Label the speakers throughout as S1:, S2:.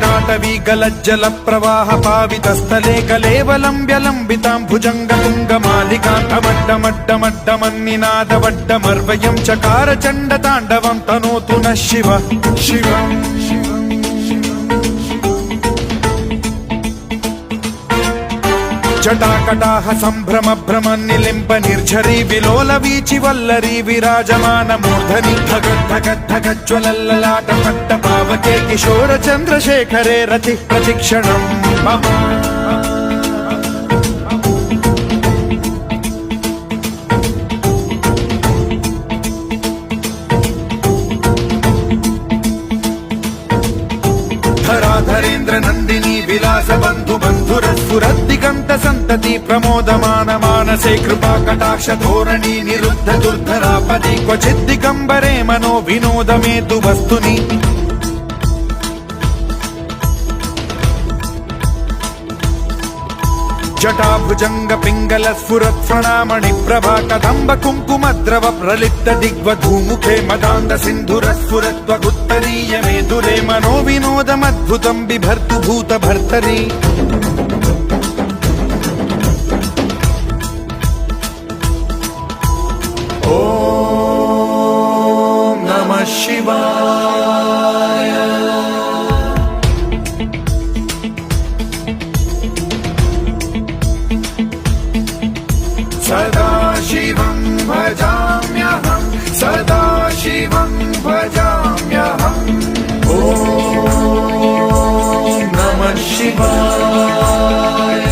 S1: जटाटवी गलज्जल प्रवाह पावितस्थले कलेवलम्ब्यलम्बितां भुजङ्गतुङ्गमालिकान्तमड्डमड्डमड्डमन्निनादवड्डमर्वयं चकार चण्डताण्डवं तनोतु नः शिवः शिवम् जटाकटाह सम्भ्रम भ्रम निलिम्ब निर्झरी विलोल वीचि वल्लरी विराजमान मूर्धनि धगद्धगद्धगज्ज्वलल्ललाट पट्ट पावके किशोर चन्द्रशेखरे रति प्रतिक्षणम् मम धराधरेन्द्र नन्दिनी विलास बन्धु बन्धुरस्फुरद्दिगन्त सन्तति प्रमोदमान मानसे कृपा कटाक्ष धोरणी निरुद्ध दुर्धरापदि क्वचिद्दिगम्बरे मनो विनोदमेतु वस्तुनि जटाभुजंग पिंगल स्फुरत् प्रणामणि प्रभा कदम्ब कुङ्कुमद्रव प्रलिप्त दिग्वधूमुखे मदान्ध सिन्धुर स्फुरत्वगुत्तरीय मेदुरे मनो विनोदमद्भुतं बिभर्तु भूत भर्तरि ॐ नमः शिवाय सदा शिवं भजाम्यहं सदा शिवं भजाम्यहम् ॐ नमः शिवाय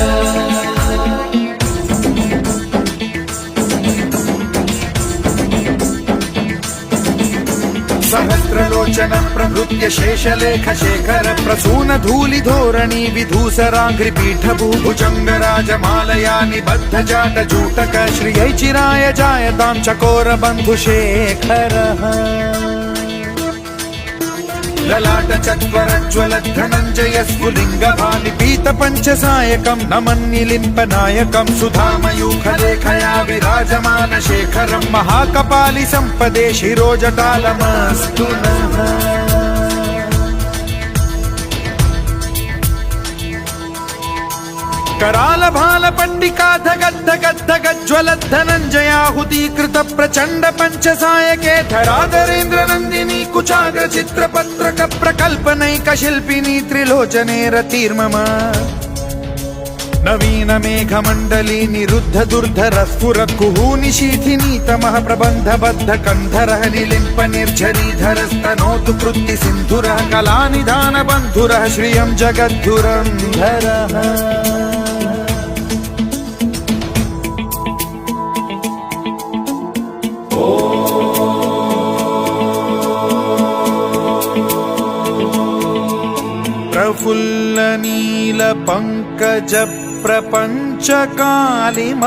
S1: सहस्रलोचन प्रभृत्य शेषलेख शेखर प्रसून धूलि धोरणी विधूसराङ्घ्रि पीठभूभुजङ्ग राजमालया निबद्ध जाट जूटक श्रियै चिराय जायतां चकोर बन्धुशेखरः ललाट चत्वरज्वल धनञ्जय स्फुलिङ्ग भानिपीत पञ्चसायकं नमन्निलिम्प नायकं सुधामयूखलेखया विराजमान शेखरं महाकपालि सम्पदे शिरोजटालमस्तु नः कराल भाल पंडिका धगद्धगद्धगज्ज्वलद्धनञ्जयाहुतीकृत प्रचण्ड पञ्चसायके धराधरेन्द्र नन्दिनी कुचाग्र चित्रपत्रक प्रकल्पनैक शिल्पिनी त्रिलोचने रतिर्मम नवीन मेघमण्डली निरुद्ध दुर्धर स्फुर कुहूनिशीथिनी तमः प्रबन्धबद्ध कन्धरः निलिम्प निर्झरीधर स्तनोतु कृत्ति सिन्धुरः कलानिधान बन्धुरः श्रियं जगद्धुरन्धरः प्रफुल्ल नील पंकज प्रपंच कालिम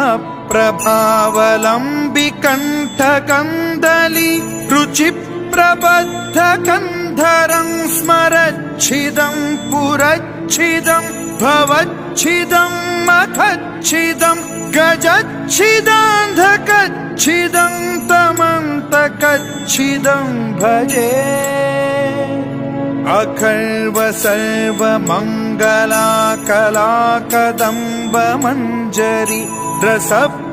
S1: प्रभावलंबि कंठ कंदली रुचि प्रबद्ध कंधरं स्मरच्छिदं पुरच्छिदं भवच्छिदं मखच्छिदं गजच्छिदान्धकच्छिदं तमन्तकच्छिदं भजे अखर्व सर्व मंगला कला कदम्ब मंजरी रस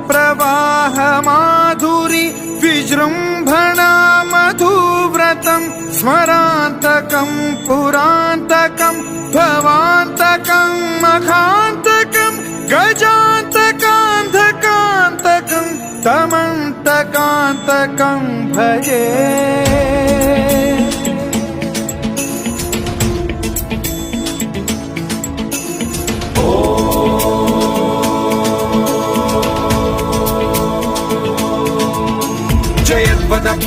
S1: प्रवाह माधुरी विजृंभणा मधुव्रतं स्मरान्तकं पुरान्तकं भवान्तकं मखान्तकं गजान्तकान्धकान्तकं तमन्तकान्तकं भजे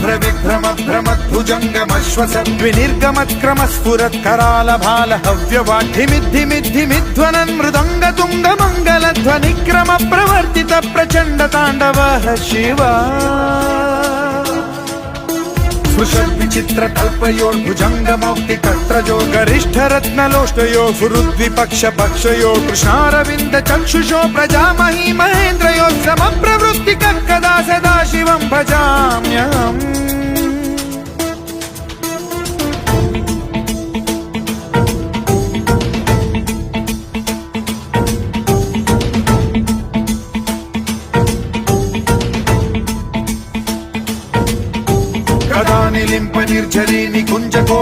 S1: भ्रविभ्रम भ्रमद्भुजङ्गमश्वसद्विनिर्गमत्क्रम स्फुरत् कराल भाल हव्यवाढ्धिमिद्धिमिद्धिमिध्वनन् मृदङ्ग तुङ्ग मङ्गलध्वनिक्रम प्रवर्तित प्रचण्ड ताण्डवः शिवा स्पृशद्विचित्र कल्पयोर्भुजङ्गमौक्ति कर्त्रजो गरिष्ठ रत्नलोष्टयो फुरुद्विपक्ष पक्षयो कृष्णारविन्द चक्षुषो प्रजामही महेन्द्रयो समप्रवृत्तिकः कदा सदा शिवं भजाम्यहम्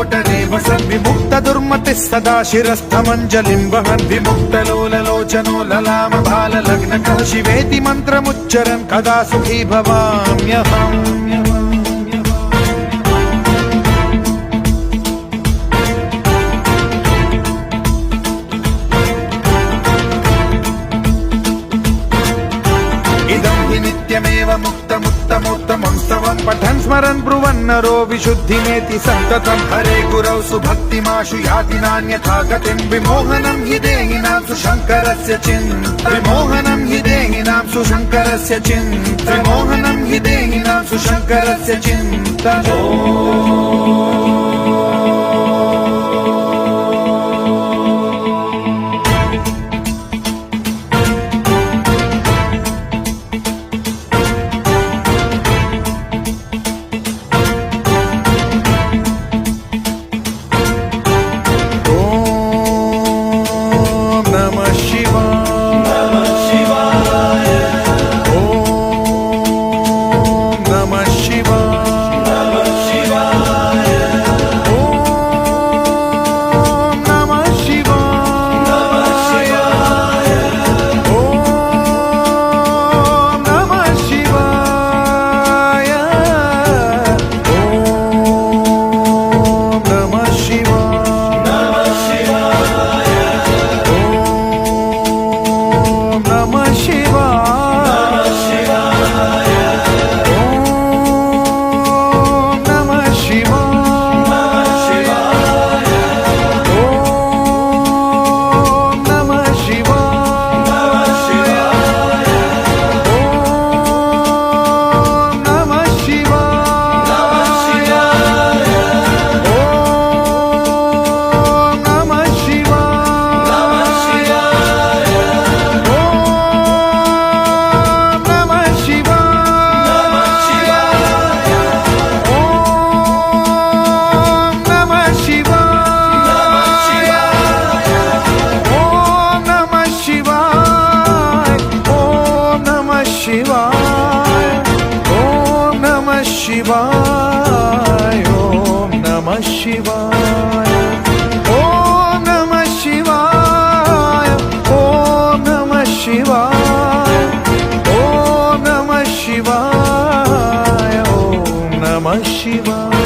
S1: मातरेव सद्विमुक्त दुर्मतिः सदा शिरस्थमञ्जलिं वहन् विमुक्तलोललोचनो ललाम बाललग्नकः शिवेति मन्त्रमुच्चरन् कदा सुखी भवाम्यहम् नित्यमेव मुक्तमुत्तमोत्तमं स्तवं पठन् स्मरन् ब्रुवन्नरो विशुद्धिमेति सन्ततं हरे गुरौ सुभक्तिमाशु याति नान्यथा गतिं विमोहनं हि देहिनां सुशङ्करस्य चिन्ता विमोहनं हि देहिनां सुशङ्करस्य चिन्ता विमोहनं हि देहिनां सुशङ्करस्य चिन्ता शिवाय ओम नमः शिवाय ओम नमः शिवाय ओम नमः शिवाय ओम नमः शिवाय ओम नमः शिवाय।